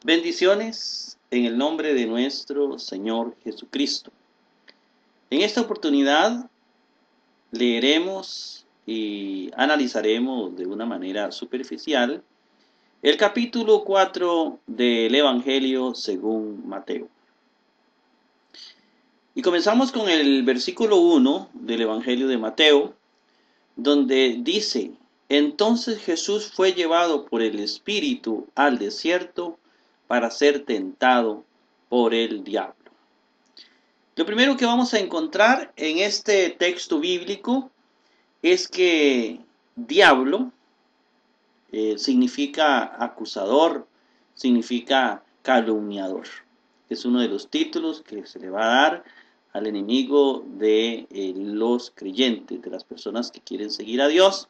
Bendiciones en el nombre de nuestro Señor Jesucristo. En esta oportunidad leeremos y analizaremos de una manera superficial el capítulo 4 del Evangelio según Mateo. Y comenzamos con el versículo 1 del Evangelio de Mateo, donde dice: Entonces Jesús fue llevado por el Espíritu al desierto para ser tentado por el diablo. Lo primero que vamos a encontrar en este texto bíblico es que diablo significa acusador, significa calumniador. Es uno de los títulos que se le va a dar al enemigo de los creyentes, de las personas que quieren seguir a Dios.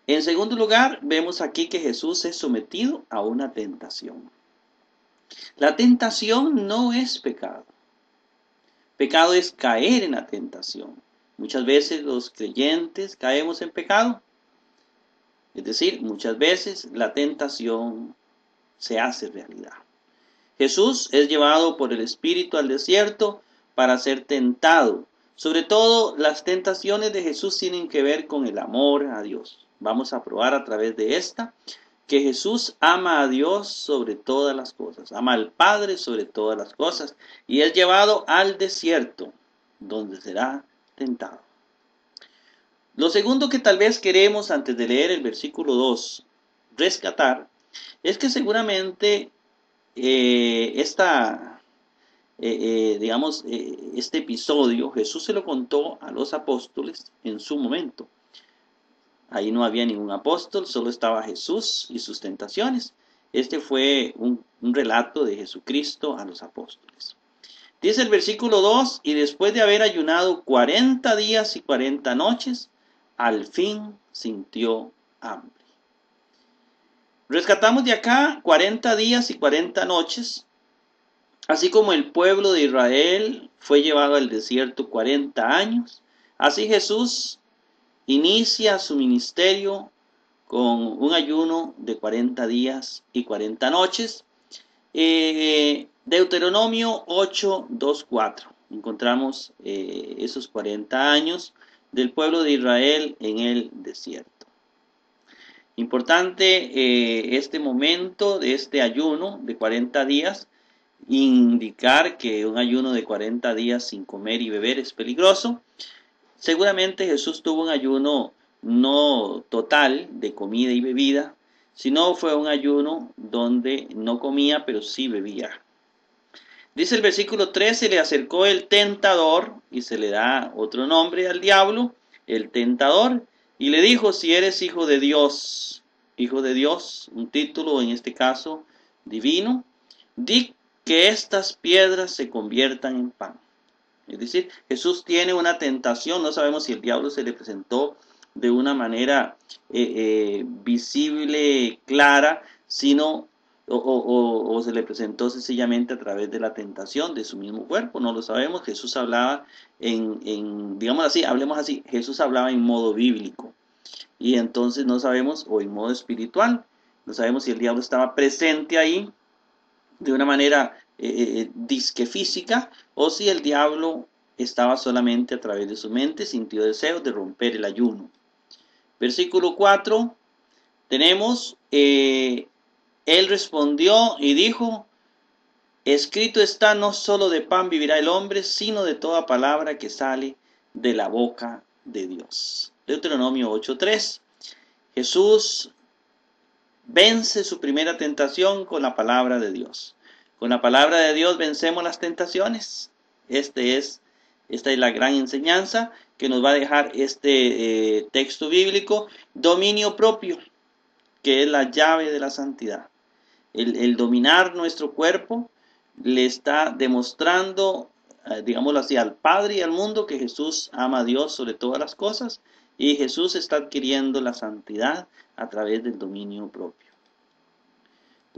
En segundo lugar, vemos aquí que Jesús es sometido a una tentación. La tentación no es pecado. Pecado es caer en la tentación. Muchas veces los creyentes caemos en pecado. Es decir, muchas veces la tentación se hace realidad. Jesús es llevado por el Espíritu al desierto para ser tentado. Sobre todo, las tentaciones de Jesús tienen que ver con el amor a Dios. Vamos a probar a través de esta que Jesús ama a Dios sobre todas las cosas, ama al Padre sobre todas las cosas, y es llevado al desierto, donde será tentado. Lo segundo que tal vez queremos, antes de leer el versículo 2, rescatar, es que seguramente este episodio Jesús se lo contó a los apóstoles en su momento. Ahí no había ningún apóstol, solo estaba Jesús y sus tentaciones. Este fue un relato de Jesucristo a los apóstoles. Dice el versículo 2, y después de haber ayunado 40 días y 40 noches, al fin sintió hambre. Rescatamos de acá 40 días y 40 noches, así como el pueblo de Israel fue llevado al desierto 40 años, así Jesús inicia su ministerio con un ayuno de 40 días y 40 noches. Deuteronomio 8, 2, 4. Encontramos esos 40 años del pueblo de Israel en el desierto. Importante este momento de este ayuno de 40 días, indicar que un ayuno de 40 días sin comer y beber es peligroso. Seguramente Jesús tuvo un ayuno no total de comida y bebida, sino fue un ayuno donde no comía, pero sí bebía. Dice el versículo 3, se le acercó el tentador, y se le da otro nombre al diablo, el tentador, y le dijo: si eres hijo de Dios, un título en este caso divino, di que estas piedras se conviertan en pan. Es decir, Jesús tiene una tentación. No sabemos si el diablo se le presentó de una manera visible, clara, sino o se le presentó sencillamente a través de la tentación de su mismo cuerpo. No lo sabemos. Jesús hablaba digamos así, hablemos así, Jesús hablaba en modo bíblico. Y entonces no sabemos, o en modo espiritual, no sabemos si el diablo estaba presente ahí de una manera disque física, o si el diablo estaba solamente a través de su mente, sintió deseo de romper el ayuno. Versículo 4, tenemos, él respondió y dijo: escrito está, no solo de pan vivirá el hombre, sino de toda palabra que sale de la boca de Dios. Deuteronomio 8:3. Jesús vence su primera tentación con la palabra de Dios. Con la palabra de Dios vencemos las tentaciones. Esta es la gran enseñanza que nos va a dejar este texto bíblico. Dominio propio, que es la llave de la santidad. El dominar nuestro cuerpo le está demostrando, digámoslo así, al Padre y al mundo que Jesús ama a Dios sobre todas las cosas, y Jesús está adquiriendo la santidad a través del dominio propio.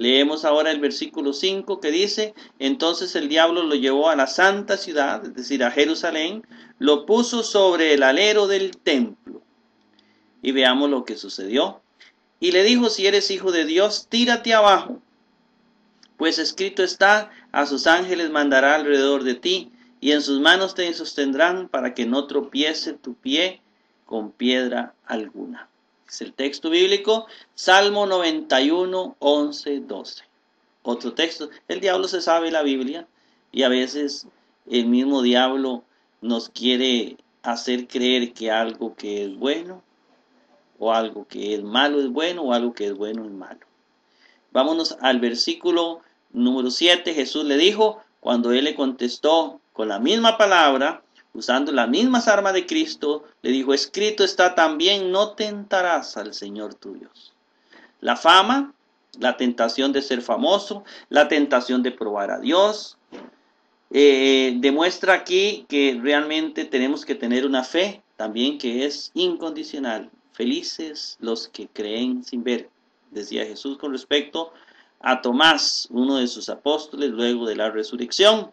Leemos ahora el versículo 5 que dice, entonces el diablo lo llevó a la santa ciudad, es decir, a Jerusalén, lo puso sobre el alero del templo. Y veamos lo que sucedió. Y le dijo, si eres hijo de Dios, tírate abajo, pues escrito está, a sus ángeles mandará alrededor de ti, y en sus manos te sostendrán para que no tropiece tu pie con piedra alguna. Es el texto bíblico, Salmo 91, 11, 12. Otro texto. El diablo se sabe la Biblia y a veces el mismo diablo nos quiere hacer creer que algo que es bueno o algo que es malo es bueno o algo que es bueno es malo. Vámonos al versículo número 7. Jesús le dijo, cuando él le contestó con la misma palabra, usando las mismas armas de Cristo, le dijo, escrito está también, no tentarás al Señor tu Dios. La fama, la tentación de ser famoso, la tentación de probar a Dios, demuestra aquí que realmente tenemos que tener una fe también que es incondicional. Felices los que creen sin ver, decía Jesús con respecto a Tomás, uno de sus apóstoles luego de la resurrección.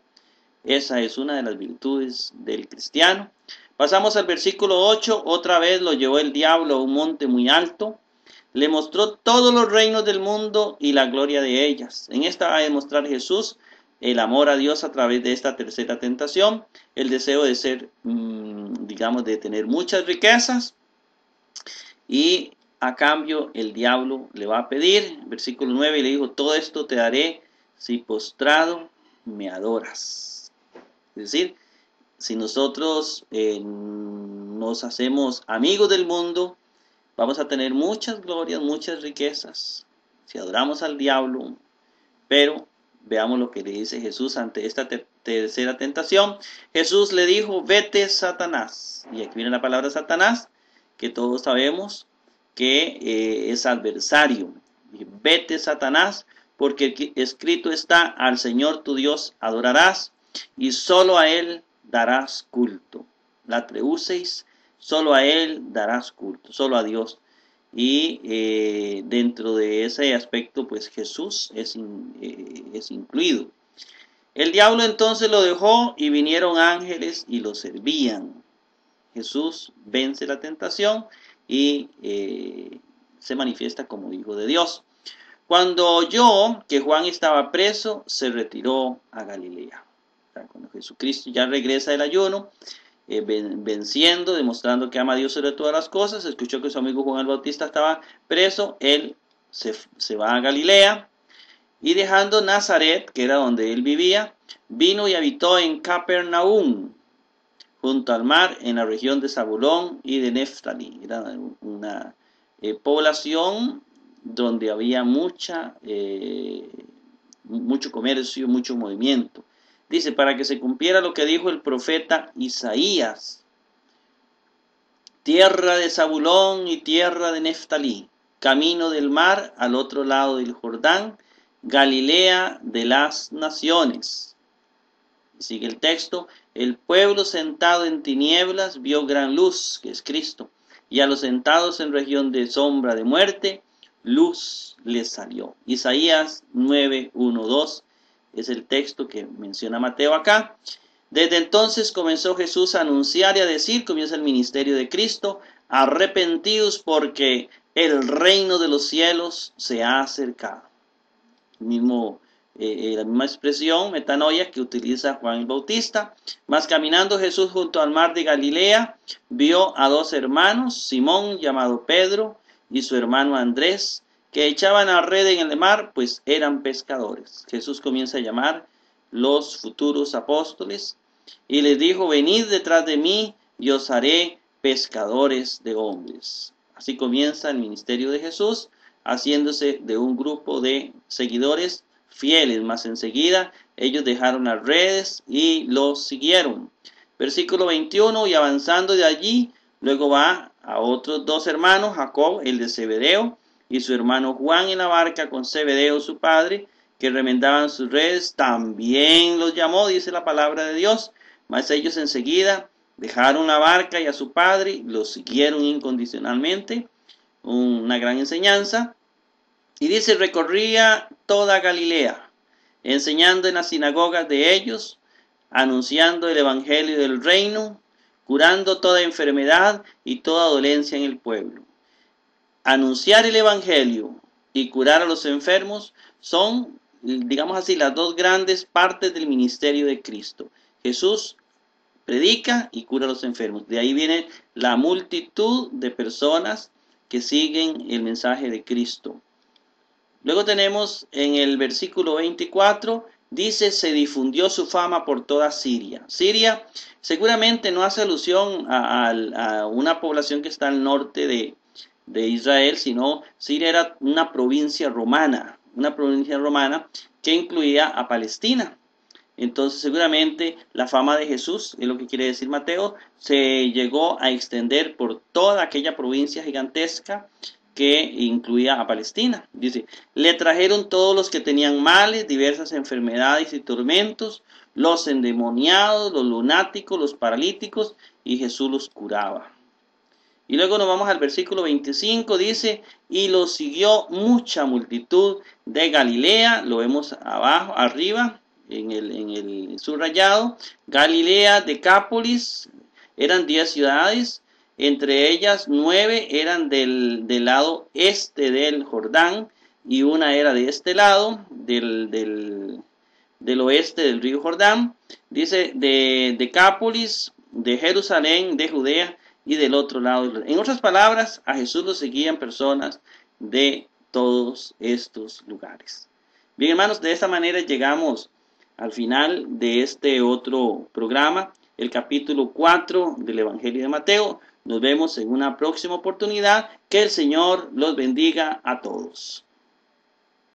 Esa es una de las virtudes del cristiano. Pasamos al versículo 8, otra vez lo llevó el diablo a un monte muy alto, le mostró todos los reinos del mundo y la gloria de ellas. En esta va a demostrar Jesús el amor a Dios a través de esta tercera tentación, el deseo de ser, digamos, de tener muchas riquezas, y a cambio el diablo le va a pedir, versículo 9, y le dijo, todo esto te daré si postrado me adoras. Es decir, si nosotros nos hacemos amigos del mundo, vamos a tener muchas glorias, muchas riquezas, si adoramos al diablo. Pero veamos lo que le dice Jesús ante esta tercera tentación. Jesús le dijo, vete Satanás. Y aquí viene la palabra Satanás, que todos sabemos que es adversario. Vete Satanás, porque escrito está, al Señor tu Dios adorarás, y solo a Él darás culto. La treuseis, solo a Él darás culto, solo a Dios. Y dentro de ese aspecto, pues Jesús es incluido. El diablo entonces lo dejó y vinieron ángeles y lo servían. Jesús vence la tentación y se manifiesta como Hijo de Dios. Cuando oyó que Juan estaba preso, se retiró a Galilea. Cuando Jesucristo ya regresa del ayuno, venciendo, demostrando que ama a Dios sobre todas las cosas, escuchó que su amigo Juan el Bautista estaba preso, él se va a Galilea, y dejando Nazaret, que era donde él vivía, vino y habitó en Capernaum, junto al mar, en la región de Zabulón y de Neftalí. Era una población donde había mucho comercio, mucho movimiento. Dice, para que se cumpliera lo que dijo el profeta Isaías, tierra de Zabulón y tierra de Neftalí, camino del mar al otro lado del Jordán, Galilea de las naciones. Sigue el texto, el pueblo sentado en tinieblas vio gran luz, que es Cristo, y a los sentados en región de sombra de muerte, luz les salió. Isaías 9, 1, 2. Es el texto que menciona Mateo acá. Desde entonces comenzó Jesús a anunciar y a decir, comienza el ministerio de Cristo, arrepentidos porque el reino de los cielos se ha acercado. La misma expresión, metanoia, que utiliza Juan el Bautista. Mas caminando Jesús junto al mar de Galilea, vio a dos hermanos, Simón llamado Pedro y su hermano Andrés, que echaban a red en el mar, pues eran pescadores. Jesús comienza a llamar los futuros apóstoles y les dijo, venid detrás de mí y os haré pescadores de hombres. Así comienza el ministerio de Jesús, haciéndose de un grupo de seguidores fieles, mas enseguida ellos dejaron las redes y los siguieron. Versículo 21, y avanzando de allí, luego va a otros dos hermanos, Jacob, el de Zebedeo, y su hermano Juan en la barca con Zebedeo su padre, que remendaban sus redes, también los llamó, dice la palabra de Dios, mas ellos enseguida dejaron la barca y a su padre, los siguieron incondicionalmente. Una gran enseñanza. Y dice, recorría toda Galilea, enseñando en las sinagogas de ellos, anunciando el evangelio del reino, curando toda enfermedad y toda dolencia en el pueblo. Anunciar el evangelio y curar a los enfermos son, digamos así, las dos grandes partes del ministerio de Cristo. Jesús predica y cura a los enfermos. De ahí viene la multitud de personas que siguen el mensaje de Cristo. Luego tenemos en el versículo 24, dice, se difundió su fama por toda Siria. Siria seguramente no hace alusión a una población que está al norte de Israel, sino Siria era una provincia romana que incluía a Palestina. Entonces seguramente la fama de Jesús, es lo que quiere decir Mateo, se llegó a extender por toda aquella provincia gigantesca que incluía a Palestina. Dice, le trajeron todos los que tenían males, diversas enfermedades y tormentos, los endemoniados, los lunáticos, los paralíticos, y Jesús los curaba. Y luego nos vamos al versículo 25, dice, y lo siguió mucha multitud de Galilea, lo vemos abajo, arriba, en el subrayado, Galilea, Decápolis, eran 10 ciudades, entre ellas 9 eran del lado este del Jordán, y una era de este lado, del oeste del río Jordán. Dice de Decápolis, de Jerusalén, de Judea y del otro lado. En otras palabras, a Jesús lo seguían personas de todos estos lugares. Bien, hermanos, de esta manera llegamos al final de este otro programa, el capítulo 4 del Evangelio de Mateo. Nos vemos en una próxima oportunidad. Que el Señor los bendiga a todos.